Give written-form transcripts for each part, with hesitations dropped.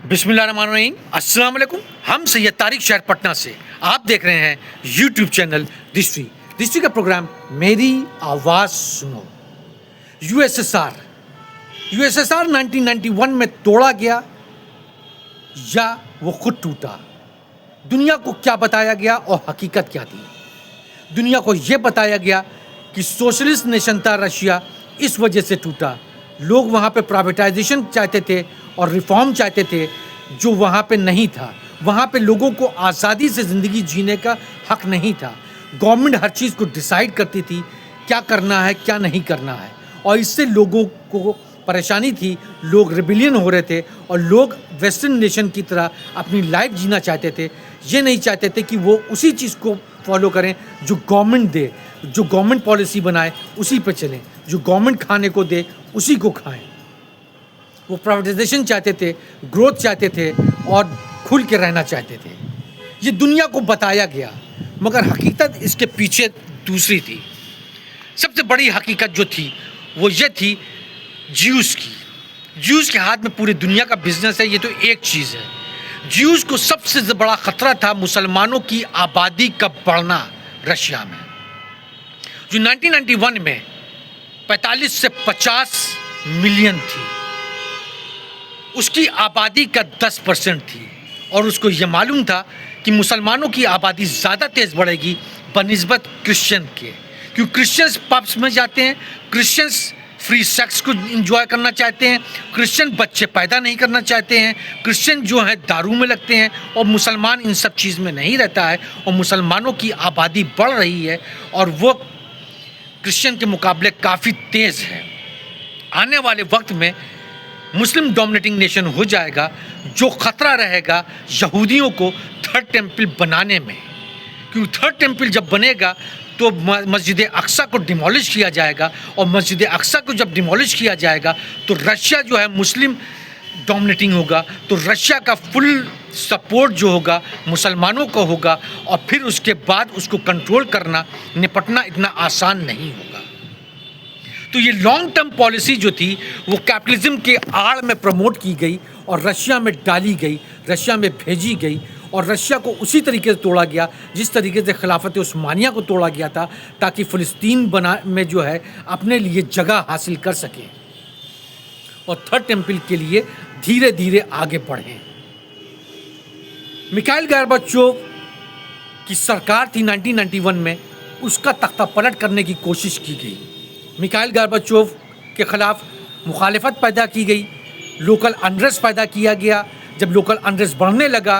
बिस्मिल्लाहिर्रहमानिर्रहीम, अस्सलाम वालेकुम। हम सैयद तारिक शहर पटना से आप देख रहे हैं यूट्यूब चैनल दिस्ट्री का प्रोग्राम मेरी आवाज़ सुनो। यूएसएसआर 1991 में तोड़ा गया या वो खुद टूटा? दुनिया को क्या बताया गया और हकीकत क्या थी? दुनिया को ये बताया गया कि सोशलिस्ट नेशन था रशिया, इस वजह से टूटा। लोग वहाँ पे प्राइवेटाइजेशन चाहते थे और रिफॉर्म चाहते थे, जो वहाँ पे नहीं था। वहाँ पे लोगों को आज़ादी से ज़िंदगी जीने का हक नहीं था। गवर्नमेंट हर चीज़ को डिसाइड करती थी, क्या करना है क्या नहीं करना है, और इससे लोगों को परेशानी थी। लोग रिबिलियन हो रहे थे और लोग वेस्टर्न नेशन की तरह अपनी लाइफ जीना चाहते थे। ये नहीं चाहते थे कि वो उसी चीज़ को फॉलो करें जो गवर्नमेंट दे, जो गवर्नमेंट पॉलिसी बनाए उसी पे चलें, जो गवर्नमेंट खाने को दे उसी को खाएं। वो प्राइवेटाइजेशन चाहते थे, ग्रोथ चाहते थे और खुल के रहना चाहते थे। ये दुनिया को बताया गया, मगर हकीकत इसके पीछे दूसरी थी। सबसे बड़ी हकीकत जो थी वो ये थी ज्यूज़ की। ज्यूज़ के हाथ में पूरी दुनिया का बिजनेस है, ये तो एक चीज़ है। ज्यूज़ को सबसे बड़ा ख़तरा था मुसलमानों की आबादी का बढ़ना रशिया में, जो 1991 में 45 से 50 मिलियन थी। उसकी आबादी का 10% थी और उसको ये मालूम था कि मुसलमानों की आबादी ज़्यादा तेज़ बढ़ेगी बनिस्बत क्रिश्चियन के, क्योंकि क्रिश्चियंस पब्स में जाते हैं, क्रिश्चियंस फ्री सेक्स को इंजॉय करना चाहते हैं, क्रिश्चियन बच्चे पैदा नहीं करना चाहते हैं, क्रिश्चियन जो है दारू में लगते हैं, और मुसलमान इन सब चीज़ में नहीं रहता है। और मुसलमानों की आबादी बढ़ रही है और वो क्रिश्चियन के मुकाबले काफ़ी तेज़ है। आने वाले वक्त में मुस्लिम डोमिनेटिंग नेशन हो जाएगा, जो ख़तरा रहेगा यहूदियों को थर्ड टेम्पल बनाने में, क्योंकि थर्ड टेम्पल जब बनेगा तो मस्जिद अक्सा को डिमोलिश किया जाएगा, और मस्जिद अक्सा को जब डिमोलिश किया जाएगा तो रशिया जो है मुस्लिम डोमिनेटिंग होगा, तो रशिया का फुल सपोर्ट जो होगा मुसलमानों को होगा, और फिर उसके बाद उसको कंट्रोल करना, निपटना इतना आसान नहीं होगा। तो ये लॉन्ग टर्म पॉलिसी जो थी वो कैपिटलिज्म के आड़ में प्रमोट की गई और रशिया में डाली गई, रशिया में भेजी गई, और रशिया को उसी तरीके से तोड़ा गया जिस तरीके से खिलाफत उस्मानिया को तोड़ा गया था, ताकि फ़िलिस्तीन में जो है अपने लिए जगह हासिल कर सके और थर्ड टेम्पल के लिए धीरे धीरे आगे बढ़ें। मिखाइल गोर्बाचोव की सरकार थी 1991 में, उसका तख्ता पलट करने की कोशिश की गई। मिखाइल गोर्बाचोव के ख़िलाफ़ मुखालफत पैदा की गई, लोकल अनरेस्ट पैदा किया गया। जब लोकल अनरेस्ट बढ़ने लगा,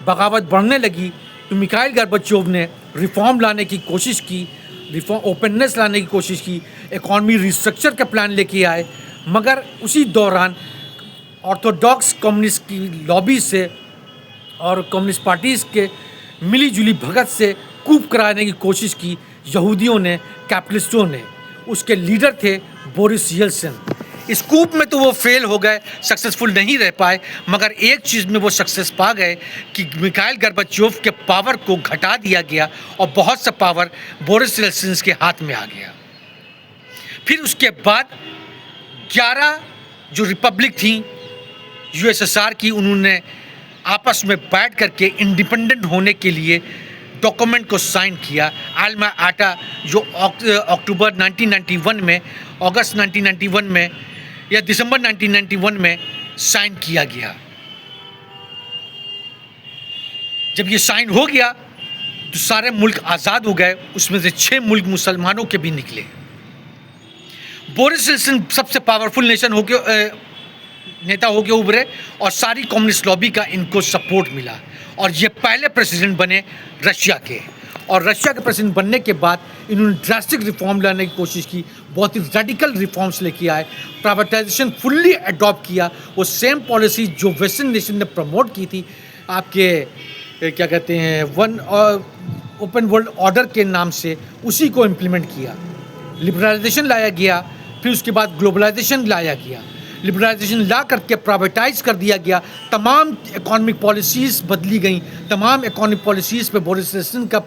बगावत बढ़ने लगी, तो मिखाइल गोर्बाचोव ने रिफॉर्म लाने की कोशिश की, रिफॉर्म ओपननेस लाने की कोशिश की, इकॉनमी रिस्ट्रक्चर का प्लान लेके आए। मगर उसी दौरान ऑर्थोडॉक्स कम्युनिस्ट की लॉबी से और कम्युनिस्ट पार्टीज़ के मिली जुली भगत से कूप कराने की कोशिश की यहूदियों ने, कैपिटलिस्टों ने। उसके लीडर थे बोरिस येल्सिन। इस कूप में तो वो फेल हो गए, सक्सेसफुल नहीं रह पाए, मगर एक चीज़ में वो सक्सेस पा गए कि मिखाइल गोर्बाचोव के पावर को घटा दिया गया और बहुत सा पावर बोरिस येल्सिन के हाथ में आ गया। फिर उसके बाद 11 जो रिपब्लिक थी यूएसएसआर की, उन्होंने आपस में बैठ करके इंडिपेंडेंट होने के लिए डॉक्यूमेंट को साइन किया। आलमा आटा, जो अक्टूबर 1991 में, अगस्त 1991 में या दिसंबर 1991 में साइन किया गया। जब ये साइन हो गया तो सारे मुल्क आज़ाद हो गए, उसमें से 6 मुल्क मुसलमानों के भी निकले। बोरिस येल्सिन सबसे पावरफुल नेता होके उभरे और सारी कम्युनिस्ट लॉबी का इनको सपोर्ट मिला, और ये पहले प्रेसिडेंट बने रशिया के। और रशिया के प्रेसिडेंट बनने के बाद इन्होंने ड्रास्टिक रिफॉर्म लाने की कोशिश की, बहुत ही रेडिकल रिफॉर्म्स लेके आए, प्राइवेटाइजेशन फुल्ली अडॉप्ट किया। वो सेम पॉलिसी जो वेस्टर्न नेशन ने प्रमोट की थी, आपके क्या कहते हैं, ओपन वर्ल्ड ऑर्डर के नाम से, उसी को इम्प्लीमेंट किया। लिबरलाइजेशन लाया गया, फिर उसके बाद ग्लोबलाइजेशन लाया गया। लिबरलाइजेशन ला करके प्राइवेटाइज कर दिया गया, तमाम इकोनॉमिक पॉलिसीज़ बदली गई, तमाम इकोनॉमिक पॉलिसीज़ पे बोरिस येल्सिन का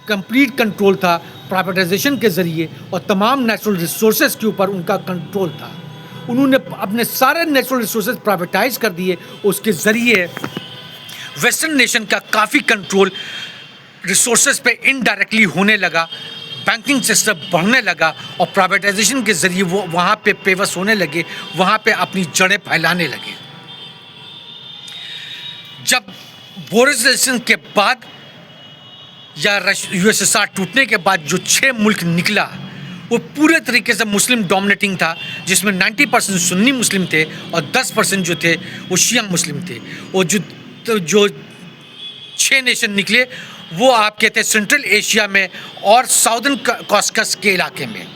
कंप्लीट कंट्रोल था प्राइवेटाइजेशन के ज़रिए, और तमाम नेचुरल रिसोर्सेज के ऊपर उनका कंट्रोल था। उन्होंने अपने सारे नेचुरल रिसोर्सेज प्राइवेटाइज कर दिए। उसके ज़रिए वेस्टर्न नेशन का काफ़ी कंट्रोल रिसोर्सेज पे इनडायरेक्टली होने लगा, बैंकिंग सिस्टम बढ़ने लगा और प्राइवेटाइजेशन के ज़रिए वो वहाँ पे पेवस होने लगे, वहाँ पे अपनी जड़ें फैलाने लगे। जब बोरिस के बाद या यूएसएसआर टूटने के बाद जो 6 मुल्क निकला वो पूरे तरीके से मुस्लिम डोमिनेटिंग था, जिसमें 90% सुन्नी मुस्लिम थे और 10% जो थे वो शिया मुस्लिम थे। और जो 6 नेशन निकले वो आप कहते हैं सेंट्रल एशिया में और साउदर्न कॉस्कस के इलाके में।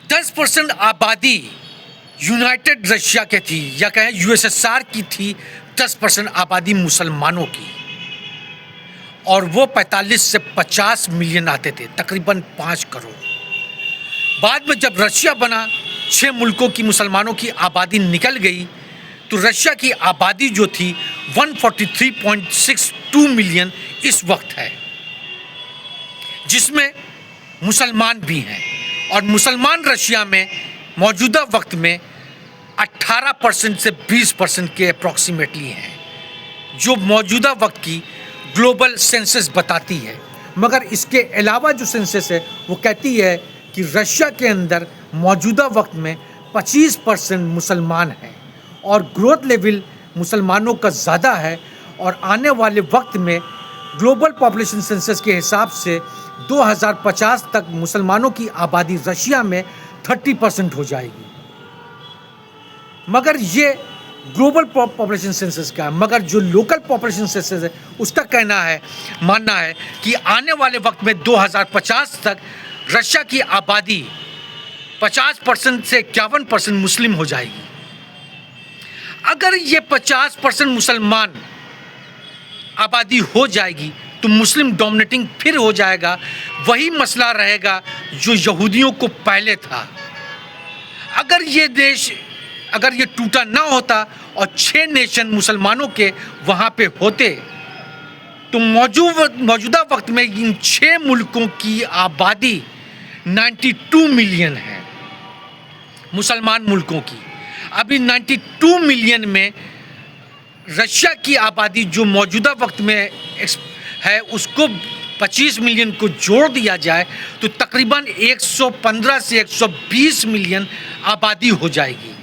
10% आबादी यूनाइटेड रशिया के थी या कहें यूएसएसआर की थी, 10% आबादी मुसलमानों की, और वो 45 से 50 मिलियन आते थे, तकरीबन 5 करोड़। बाद में जब रशिया बना, 6 मुल्कों की मुसलमानों की आबादी निकल गई, तो रशिया की आबादी जो थी 143.62 मिलियन इस वक्त है, जिसमें मुसलमान भी हैं। और मुसलमान रशिया में मौजूदा वक्त में 18% से 20% के अप्रॉक्सीमेटली हैं, जो मौजूदा वक्त की ग्लोबल सेंसस बताती है। मगर इसके अलावा जो सेंसस है वो कहती है कि रशिया के अंदर मौजूदा वक्त में 25% मुसलमान हैं और ग्रोथ लेवल मुसलमानों का ज़्यादा है। और आने वाले वक्त में ग्लोबल पॉपुलेशन सेंसस के हिसाब से 2050 तक मुसलमानों की आबादी रशिया में 30% हो जाएगी। मगर ये ग्लोबल पॉपुलेशन सेंसस का है, मगर जो लोकल पॉपुलेशन सेंसस है उसका मानना है कि आने वाले वक्त में 2050 तक रशिया की आबादी 50% से 51% मुस्लिम हो जाएगी। अगर ये 50% मुसलमान आबादी हो जाएगी तो मुस्लिम डोमिनेटिंग फिर हो जाएगा, वही मसला रहेगा जो यहूदियों को पहले था। अगर ये टूटा ना होता और 6 नेशन मुसलमानों के वहाँ पे होते तो मौजूदा वक्त में इन 6 मुल्कों की आबादी 92 मिलियन है मुसलमान मुल्कों की। अभी 92 मिलियन में रशिया की आबादी जो मौजूदा वक्त में है उसको 25 मिलियन को जोड़ दिया जाए तो तकरीबन 115 से 120 मिलियन आबादी हो जाएगी।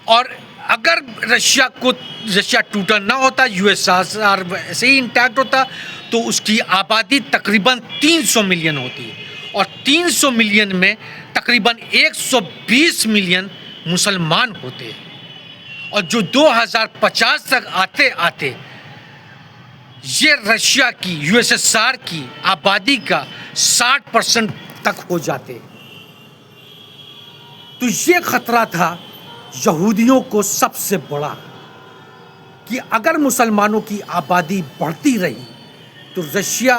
और अगर रशिया टूटा ना होता, यूएसएसआर ऐसे ही इंटैक्ट होता, तो उसकी आबादी तकरीबन 300 मिलियन होती और 300 मिलियन में तकरीबन 120 मिलियन मुसलमान होते और जो 2050 तक आते आते ये रशिया की यूएसएसआर की आबादी का 60% तक हो जाते। तो ये खतरा था यहूदियों को सबसे बड़ा कि अगर मुसलमानों की आबादी बढ़ती रही तो रशिया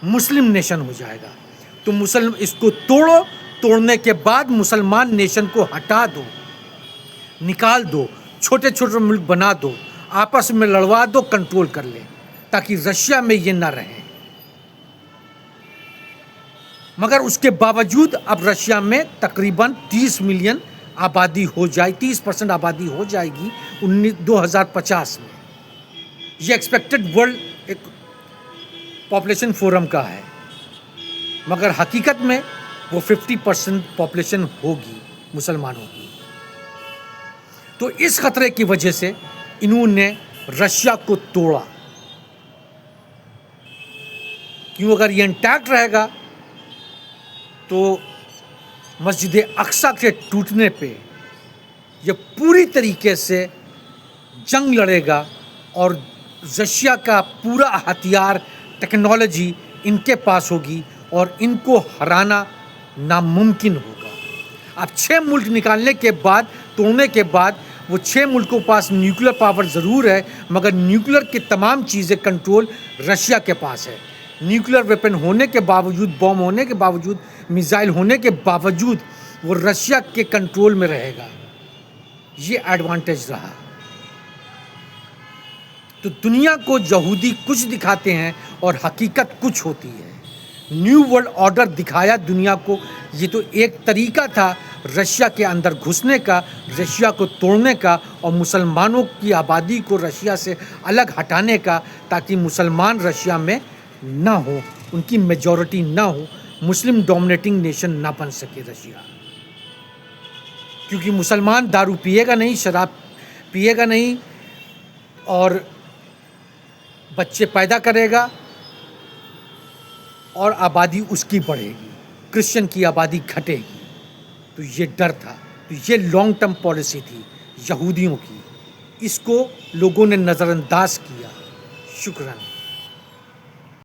मुस्लिम नेशन हो जाएगा। तो इसको तोड़ने के बाद मुसलमान नेशन को हटा दो, निकाल दो, छोटे छोटे मुल्क बना दो, आपस में लड़वा दो, कंट्रोल कर ले, ताकि रशिया में ये ना रहे। मगर उसके बावजूद अब रशिया में तकरीबन 30 मिलियन आबादी हो जाए, 30% आबादी हो जाएगी 2050 में। ये एक्सपेक्टेड वर्ल्ड एक पॉपुलेशन फोरम का है, मगर हकीकत में वो 50% पॉपुलेशन होगी मुसलमानों की। तो इस खतरे की वजह से इन्होंने रशिया को तोड़ा, क्यों अगर ये इंटैक्ट रहेगा तो मस्जिद अक्सा के टूटने पे ये पूरी तरीके से जंग लड़ेगा और रशिया का पूरा हथियार टेक्नोलॉजी इनके पास होगी और इनको हराना नामुमकिन होगा। अब 6 मुल्क निकालने के बाद, तोड़ने के बाद, वो 6 मुल्कों के पास न्यूक्लियर पावर ज़रूर है, मगर न्यूक्लियर की तमाम चीज़ें कंट्रोल रशिया के पास है। न्यूक्लियर वेपन होने के बावजूद, बॉम्ब होने के बावजूद, मिसाइल होने के बावजूद वो रशिया के कंट्रोल में रहेगा। ये एडवांटेज रहा। तो दुनिया को यहूदी कुछ दिखाते हैं और हकीकत कुछ होती है। न्यू वर्ल्ड ऑर्डर दिखाया दुनिया को। ये तो एक तरीका था रशिया के अंदर घुसने का, रशिया को तोड़ने का और मुसलमानों की आबादी को रशिया से अलग हटाने का, ताकि मुसलमान रशिया में ना हो, उनकी मेजॉरिटी ना हो, मुस्लिम डोमिनेटिंग नेशन ना बन सके रशिया। क्योंकि मुसलमान दारू पिएगा नहीं, शराब पिएगा नहीं और बच्चे पैदा करेगा और आबादी उसकी बढ़ेगी, क्रिश्चियन की आबादी घटेगी। तो ये डर था, तो ये लॉन्ग टर्म पॉलिसी थी यहूदियों की। इसको लोगों ने नज़रअंदाज किया। शुक्रान।